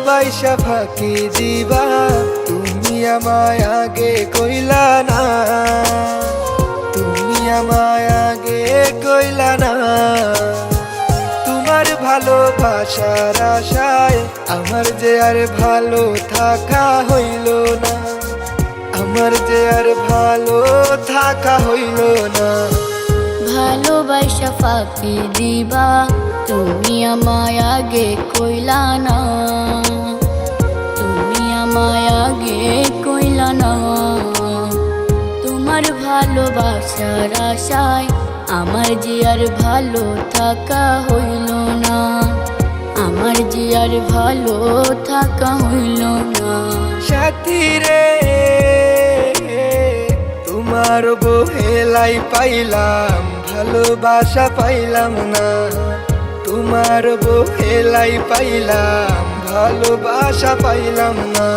ভালোবাসা ফাঁকি দিবা তুমি আমায় আগে কইলা না, তুমি আমায় আগে কইলা না। তোমার ভালোবাসার আশায় আমার যে আর ভালো থাকা হইল না, আমার যে আর ভালো থাকা হইল না। ভালোবাসা ফাঁকি দিবা তুমি আমায় আগে কইলা না, তুমি আমায় আগে কইলা না। তোমার ভালোবাসার আশায় আমার যে আর ভালো থাকা হইল না, আমার যে আর ভালো থাকা হইল না। সাথী রে তোমার বহেলাই পাইলাম ভালোবাসা পাইলাম না, তোমার বহেলাই পাইলাম ভালোবাসা পাইলাম না।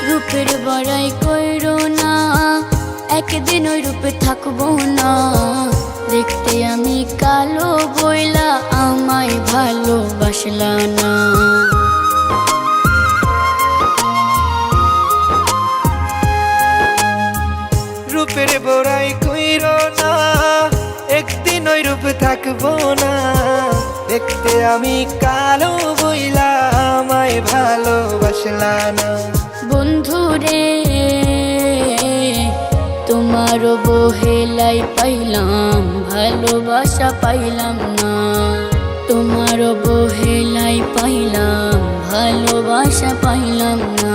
রূপের বড়াই কইরো না, একদিন ওই রূপে থাকবো না। দেখতে আমি কালো বইলা আমায় ভালোবাসলা না। রূপের বড়াই কইরো না, একদিন ওই রূপ থাকবো না। দেখতে আমি কালো বইলা আমায় ভালোবাসলা না। বন্ধু রে তোমার বহেলাই পাইলাম ভালোবাসা পাইলাম না, তোমার বহেলাই পাইলাম ভালোবাসা পাইলাম না।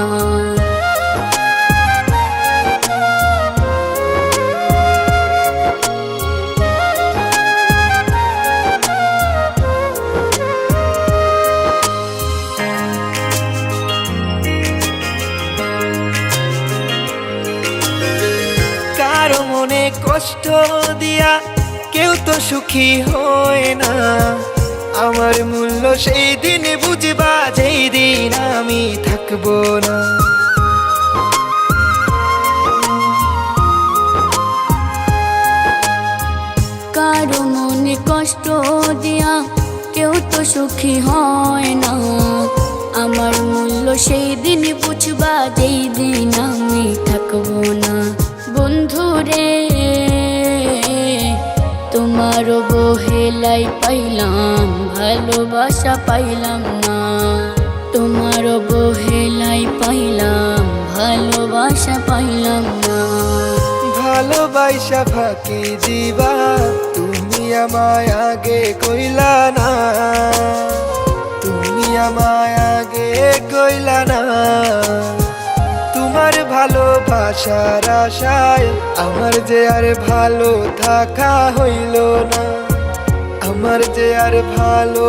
কারো মনে কষ্ট দিয়া কেউ তো সুখী হয় না, আমার মূল্য সেই দিন বুঝবা যেই দিন আমি থাকবো না। কারো মনে কষ্ট দিয়া কেউ তো সুখী হয় না, আমার মূল্য সেই দিন বুঝবা যেই দিন আমি থাকবো না। বন্ধু রে তোমার বহেলাই পাইলাম ভালোবাসা পাইলাম না, তোমার বহেলাই পাইলাম ভালোবাসা পাইলাম না। ভালোবাসা ফাঁকি দিবা তুমি আমায় আগে কইলা না, তুমি আমায় আগে কইলা না। তোমার ভালোবাসার আশায় আমার যে আর ভালো থাকা হইল না, আমার যে আর ভালো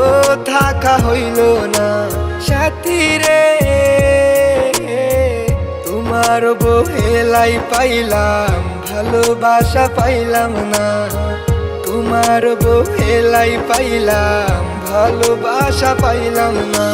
থাকা হইল না। সাথী রে তোমার বহেলাই পাইলাম ভালোবাসা পাইলাম না, তোমার বহেলাই পাইলাম ভালোবাসা পাইলাম না।